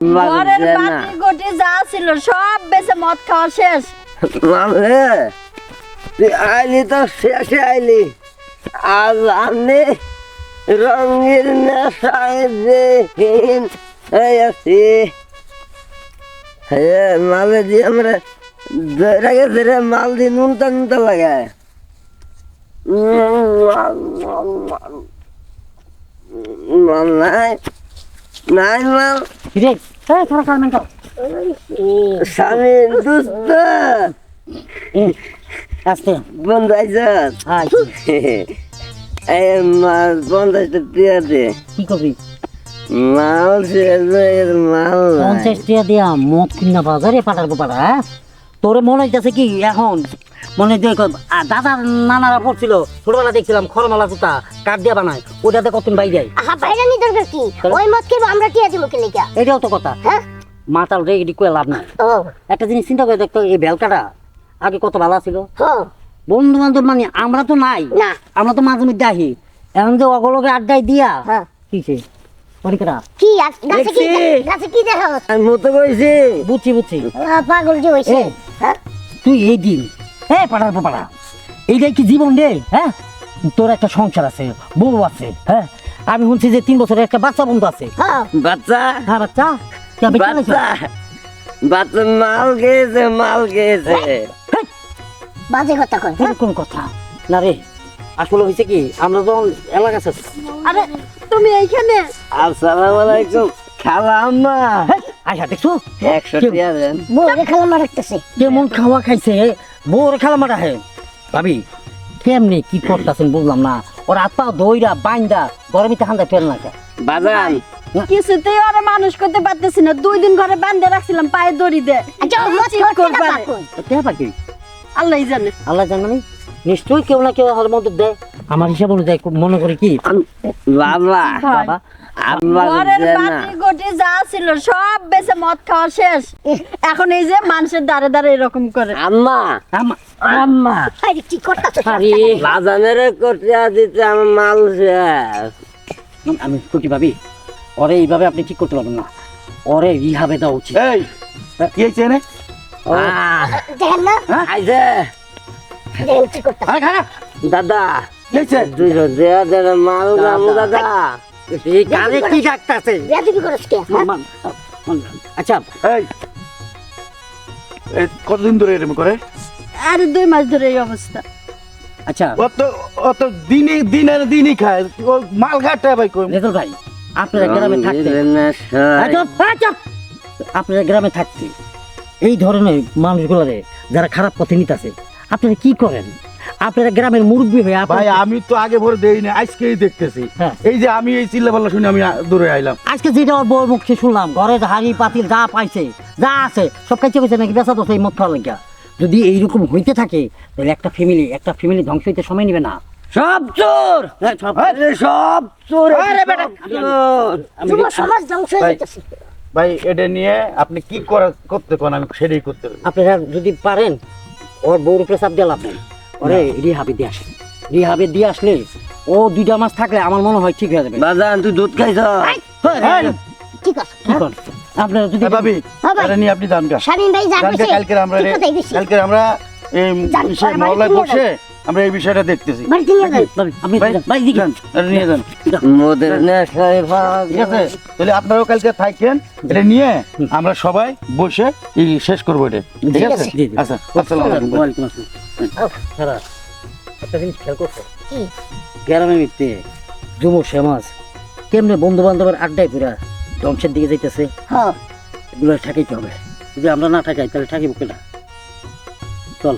ঘরের বাটি গটি যা ছিল সব বেচে মদ খাওয়া শেষ। মামলে তুই আইলি তো শেষে আইলি, আজ আমি রঙের নেশায় যে আছি। হ্যাঁ মালে দিয়ে আমরা ধরে গেছে রে, মাল দিয়ে নুনটা নুনটা লাগায়। মাল নাই নাই মাল স্বামী দুস্থ বন্ধু আইসাস পঞ্চাশটা টিয়া দে। কি করবি? মাল শেষ হয়ে গেছে, মাল নাই। 50 টাকা দিয়া মদ কিনা বাজারে পাঠাবো পাড়া। তোরে মনে হইতেছে কি এখন মনে দাদার নানারা পড়ছিল ছোটবেলা দেখছিলাম খরমালা জুতা কাঠ দিয়া বানায়, ওটাতে কতদিন বাই যায়। বাইরানি দরকার কি? ওই মদ খেয়ে আমরা টিয়া দিব কে লিগা? এটাও তো কথা। হ্যাঁ মাতাল রেগি করে লাভ নাই। একটা জিনিস চিন্তা করে দেখতো, এই বেলকাটা আগে কত ভালো ছিল। বন্ধু বান্ধব মানে আমরা তো নাই না, আমরা তো মাঝে মধ্যে আহি। এখন যে অগলকে আড্ডায় দিয়া কিছে পরিকরা কি গাছে কি গাছে কি দেখো? আমি মতো কইছি। বুঝছি বুঝছি। পাগল যে হইছে। হ্যাঁ তুই এই দিন পাড়ার পাড়া এইটাই কি জীবন রে? হ্যাঁ তোর একটা সংসার আছে, বউ আছে। হ্যাঁ আমি শুনছি যে 3 বছরের একটা বাচ্চা বন্ধু আছে। বাচ্চা হ্যাঁ বাচ্চা বাচ্চা বাচ্চা মাল গেছে, মাল গেছে। বাজে কথা কয়। কোন কথা না রে, আসলে হয়েছে কি আমরা যখন এলাকা আছে। আরে তুমি এইখানে? আসসালামু আলাইকুম খালা আম্মা। আচ্ছা দেখছো 100 টাকা দেন। বউরে খালা মারতেছে। কেমন খাওয়া খাইছে, বউরে খালা মারা হে। ভাবি কেমনি কি করতেছেন বুঝলাম না। ওর আপা দইরা বাইন্দা গরমিতে ঠান্ডা ফেল না। বাজান কিছুতেই ওরা মানুষ করতে পারতেছি না। 2 দিন ঘরে বান্ধে রাখছিলাম পায়ে দড়ি দে। আল্লাহ জানে। আল্লাহ জানে মানে নিশ্চয়ই কেউ না কেউ হার মধ্যে দেয়। আমার হিসাব অনুযায়ী মনে করি কি বাবা বাবা ঘরের বাটি গটি যা ছিল সব বেচে মদ খাওয়া শেষ। এখন এই যে মানুষের দাঁড়ে দাঁড়ে এরকম করে। আম্মা আম্মা আরে কি করতেছ? আরে বাজানের করতে দিতে আমার মাল শেষ। আমি কুটি ভাবি ওরে এইভাবে আপনি ঠিক করতে পারবেন না, ওরে রিহাবে দেওয়া উচিত। এই কি হইছে রে? দেখেন না আইছে দেখেন কি করতেছ? আরে খারাপ দাদা কি হইছে? 200 টাকা দেন মাল গামু দাদা। এই কানে কি ডাকতাছে? বেয়াদবি করছ কে? আচ্ছা এই এই কতদিন ধরে এরকম করে? আরে 2 মাস ধরে এই অবস্থা। আচ্ছা অত দিনই খায় ও মাল ঘাটে ভাই কই। রেজল ভাই আপনারা গ্রামে থাকতে আপনারা গ্রামে থাকতে এই ধরনের মানুষগুলোরে যারা খারাপ পথে নিতেছে আপনারা কি করেন? আপনারা গ্রামের মুরব্বী হয়ে ভাই আমি তো আগে ভরে দেই না, আজকেই দেখতেছি। হ্যাঁ। এই যে আমি এই চিল্লাপাল্লা শুনে আমি দূরে আইলাম। আজকে যেটা ওর বউর মুখে শুনলাম, ঘরের হাড়ি পাতিল যা পাইছে যা আছে সব কাছে গেছে নাকি বেচা দোষ এই মদ খাওয়া লাগিয়া। যদি এইরকম হইতে থাকে তাহলে একটা ফ্যামিলি ধ্বংস হইতে সময় নিবে না। সব চোর সব চোর। আরে বেটা যুব সমাজ ধ্বংস হয়ে যাচ্ছে। ভাই এটা নিয়ে আপনি কি করতে কোন আমি সেটাই করতে পারি। আপনারা যদি পারেন ওর বউর উপরে চাপ দিয়ে লাভ নেই, ওরে রিহাবে দিয়ে আসেন। রিহাবে দিয়ে আসলে ও 2টা মাস থাকলে আমার মনে হয় ঠিক হয়ে যাবে। বাজান তুই দুধ খাইছ? ঠিক আছে কি করেন আপনারা যদি ভাবি এটা নিয়ে আপনি জানগা শালীন ভাই যাবে সে কালকে আমরা এই বিষয় মহল্লায় বসে আমরা এই বিষয়টা দেখতেছি। বাড়িতে নিয়ে যান। আপনি ভাই দিকে নিয়ে যান মোদের নেশায় ভাগ। ঠিক আছে, তাহলে আপনারাও কালকে থাকেন, এটা নিয়ে আমরা সবাই বসে শেষ করবো এটা। ঠিক আছে জি, জি। আচ্ছা আসসালামু আলাইকুম। ওয়ালাইকুম আসসালাম। সারা একটা জিনিস খেয়াল করছো গ্রামের ভিত্তি যুব সমাজ কেমনে বন্ধু বান্ধবের আড্ডায় পুরা ধ্বংসের দিকে যাইতেছে। হ্যাঁ এগুলো ঠেকাইতে হবে। যদি আমরা না ঠেকাই তাহলে ঠাকিব কেনা। চল